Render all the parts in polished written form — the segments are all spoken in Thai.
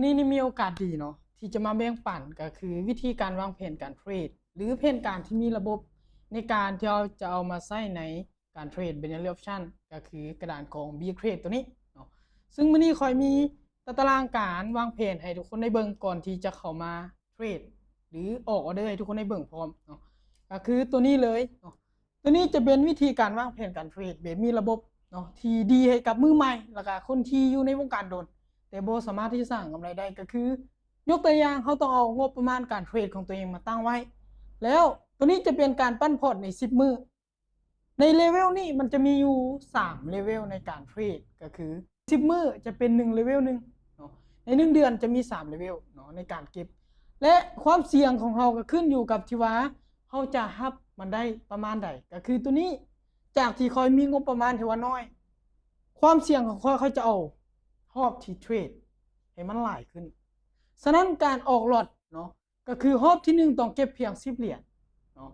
นี่มีโอกาสดีเนาะที่จะมาแบ่งปันก็คือวิธีการวางแผนการเทรดหรือแผนการที่มีระบบในการที่เราจะเอามาใช้ในการเทรด binary option ก็คือกระดานของ Btrade ตัวนี้เนาะซึ่งมื้อนี้ค่อยมีตารางการวางแผนให้ทุกคนได้เบิ่งก่อนที่จะเข้ามาเทรดหรือออกออเดอร์ให้ทุกคนได้เบิ่งพร้อมเนาะก็คือตัวนี้เลยเนาะตัวนี้จะเป็นวิธีการวางแผนการเทรดแบบมีระบบเนาะที่ดีให้กับมือใหม่แล้วก็คนที่อยู่ในวงการโดนแต่โบสามารถที่จะสร้างกำไรได้ก็คือยกตัวอย่างเขาต้องเอางบประมาณการเทรดของตัวเองมาตั้งไว้แล้วตัวนี้จะเป็นการปั้นพอร์ตใน10มื้อในเลเวลนี้มันจะมีอยู่3เลเวลในการเทรดก็คือ10มื้อจะเป็น1เลเวลนึงเนาะใน1เดือนจะมี3เลเวลเนาะในการเก็บและความเสี่ยงของเราก็ขึ้นอยู่กับที่ว่าเขาจะรับมันได้ประมาณใดก็คือตัวนี้จากที่คอยมีงบประมาณที่ว่าน้อยความเสี่ยงของเขาจะเอารอบที่เทรดให้มันหลายขึ้นฉะนั้นการออกหลอดเนาะก็คือรอบที่1ต้องเก็บเพียง10เหรียญเนาะ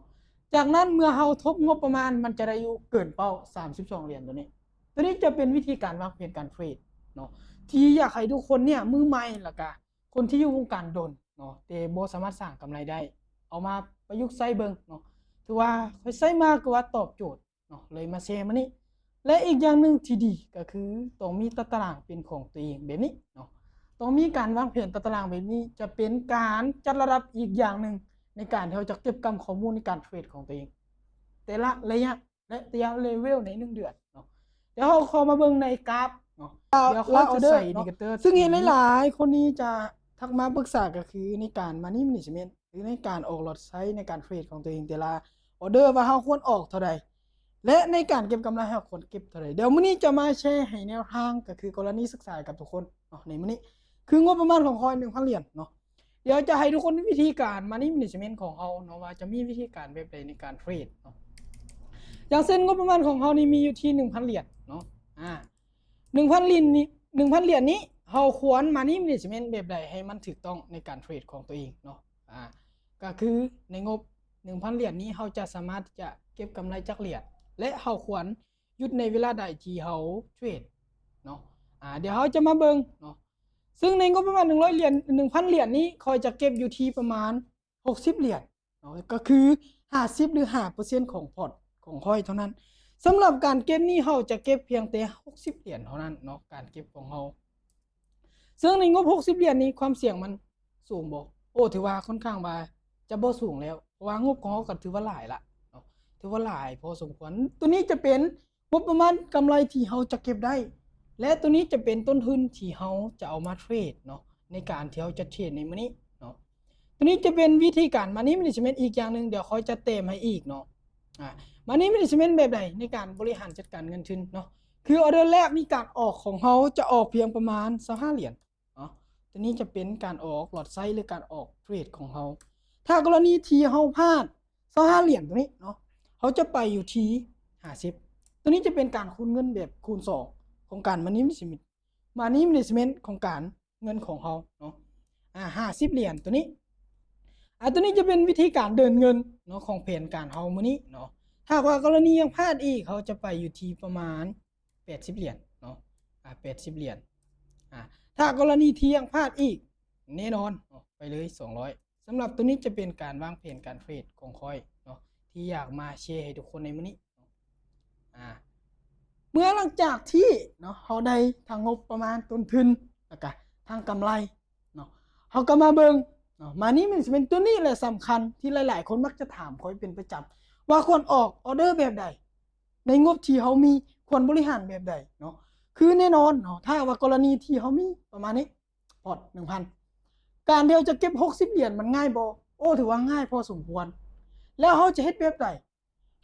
จากนั้นเมื่อเราทบงบประมาณมันจะได้อยู่เกินเป้า32เหรียญตัวนี้จะเป็นวิธีการวางแผนการเทรดเนาะที่อยากให้ทุกคนเนี่ยมือใหม่แล้วก็คนที่อยู่วงการโดนเนาะแต่บ่สามารถสร้างกำไรได้เอามาประยุกต์ใช้เบิ่งเนาะถือว่าค่อยใช้มากกว่าตอบโจทย์เนาะเลยมาแชร์มานี่และอีกอย่างนึงที่ดีก็คือต้องมีตารางเป็นของตัวเองแบบนี้เนาะต้องมีการวางแผนตารางแบบนี้จะเป็นการจัดระดับอีกอย่างนึงในการที่เราจะเก็บกำข้อมูลในการเทรดของตัวเองแต่ละระยะและระยะเลเวลใน1เดือนเนาะเดี๋ยวเราเข้ามาเบิ่งในกราฟเนาะเดี๋ยวเขาจะใส่อินดิเคเตอร์ซึ่งเห็นหลายๆคนนี้จะทักมาปรึกษาก็คือในการ Money Management หรือในการออกหลอดไซส์ในการเทรดของตัวเองแต่ละออเดอร์ว่าเราควรออกเท่าใดและในการเก็บกำไรเราควรเก็บเท่าใดเดี๋ยวมื้อนี้จะมาแชร์ให้แนวทางก็คือกรณีศึกษากับทุกคนเนาะในมื้อนี้คืองบประมาณของคอย 1,000 เหรียญเนาะเดี๋ยวจะให้ทุกคนวิธีการ Money Management ของเราเนาะว่าจะมีวิธีการแบบใดในการเทรดเนาะอย่างเส้นงบประมาณของเรานี่มีอยู่ที่ 1,000 เหรียญเนาะ1,000 เหรียญนี้1,000 เหรียญนี้เราควร Money Management แบบใดให้มันถูกต้องในการเทรดของตัวเองเนาะก็คือในงบ 1,000 เหรียญนี้เราจะสามารถจะเก็บกำไรจากเหรียญและเราควรหยุดในเวลาใดที่เราเทรดเนาะเดี๋ยวเราจะมาเบิ่งเนาะซึ่งในงบประมาณ100เหรียญ 1,000 เหรียญนี้คอยจะเก็บอยู่ที่ประมาณ60เหรียญเนาะก็คือ50หรือ 5% ของพอร์ตของคอยเท่านั้นสำหรับการเก็บนี้เราจะเก็บเพียงแต่60เหรียญเท่านั้นเนาะการเก็บของเราซึ่งในงบ60เหรียญนี้ความเสี่ยงมันสูงบ่โอ้ถือว่าค่อนข้างว่าจะบ่สูงแล้วเพราะว่างบของเราก็ถือว่าหลายละเนาะถือว่าหลายพอสมควรตัวนี้จะเป็นงบประมาณกำไรที่เราจะเก็บได้และตัวนี้จะเป็นต้นทุนที่เราจะเอามาเทรดเนาะในการที่เราจะเทรดในมื้อนี้เนาะตัวนี้จะเป็นวิธีการ Money Management อีกอย่างนึงเดี๋ยวค่อยจะเติมให้อีกเนาะMoney Management แบบใดในการบริหารจัดการเงินทุนเนาะคือออเดอร์แรกนี่การออกของเขาจะออกเพียงประมาณ25เหรียญเนาะตัวนี้จะเป็นการออกหลอดไซส์หรือการออกเทรดของเขาถ้ากรณีที่เขาพลาด25เหรียญตัวนี้เนาะเขาจะไปอยู่ที่50ตัวนี้จะเป็นการคูณเงินแบบคูณ2ของการ Money Management ของการเงินของเขาเนาะ50เหรียญตัวนี้ตัวนี้จะเป็นวิธีการเดินเงินเนาะของแผนการเฮามื้อนี้เนาะถ้าว่ากรณียังพลาดอีกเขาจะไปอยู่ที่ประมาณ80เหรียญเนาะ80เหรียญถ้ากรณีที่ยังพลาดอีกแน่นอนไปเลย200สำหรับตัวนี้จะเป็นการวางแผนการเทรดของคอยเนาะที่อยากมาแชร์ให้ทุกคนในมื้อนี้เมื่อหลังจากที่เนาะเฮาได้ทางงบประมาณต้นทุนแล้วก็ทางกำไรเนาะเฮาก็มาเบิ่งMoney Managementตัวนี้แหละสำคัญที่หลายๆคนมักจะถามคอยเป็นประจำว่าควรออกออเดอร์แบบใดในงบที่เขามีควรบริหารแบบใดเนาะคือแน่นอนเนาะถ้าว่ากรณีที่เขามีประมาณนี้พอร์ต 1,000 การเดียวจะเก็บ60เหรียญมันง่ายบ่โอ้ถือว่าง่ายพอสมควรแล้วเขาจะเฮ็ดแบบใด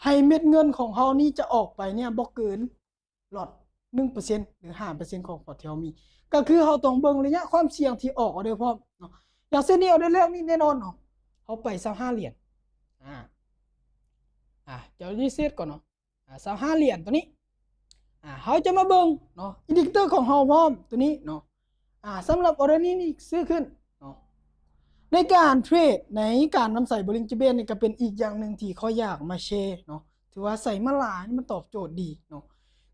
ให้เม็ดเงินของเขานี่จะออกไปเนี่ยบ่เกินหลอด 1% หรือ 5% ของพอร์ตที่เขามีก็คือเขาต้องเบิ่งระยะความเสี่ยงที่ออกออเดอร์พร้อมเนาะอย่างเส้นนี้เอาได้แล้วนี่แน่นอนเนาะเขาไป25เหรียญเดี๋ยวรีเซ็ตก่อนเนาะ25เหรียญตัวนี้เขาจะมาเบิ่งเนาะอินดิเคเตอร์ของเขาพร้อมตัวนี้เนาะสำหรับออเดอร์นี้นี่ซื้อขึ้นเนาะในการเทรดในการนำใส่บริงจิเบนนี่ก็เป็นอีกอย่างหนึ่งที่เขาอยากมาแชร์เนาะถือว่าใส่มาหลายมันตอบโจทย์ดีเนาะ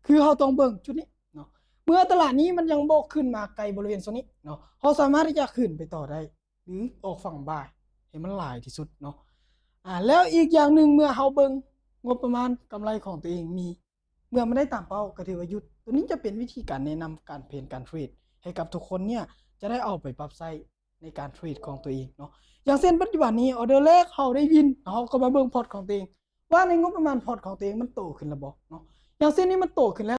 คือเขาต้องเบิ่งจุดนี้เนาะ เมื่อตลาดนี้มันยังบ่ขึ้นมาไกลบริเวณโซนนี้เนาะเราสามารถที่จะขึ้นไปต่อได้หรือออกฝั่งบ่ายให้มันหลายที่สุดเนาะแล้วอีกอย่างหนึ่งเมื่อเราเบิ่งงบประมาณกำไรของตัวเองมีเมื่อมันได้ตามเป้าก็ถือว่าหยุดตัวนี้จะเป็นวิธีการแนะนำการเพนการเทรดให้กับทุกคนเนี่ยจะได้เอาไปปรับใช้ในการเทรดของตัวเองเนาะอย่างเช่นปัจจุบันนี้ออเดอร์แรกเราได้วินเราก็มาเบิ่งพอร์ตของตัวเองว่าในงบประมาณพอร์ตของตัวเองมันโตขึ้นแล้วบ่เนาะอย่างเช่นนี้มันโตขึ้นแล้ว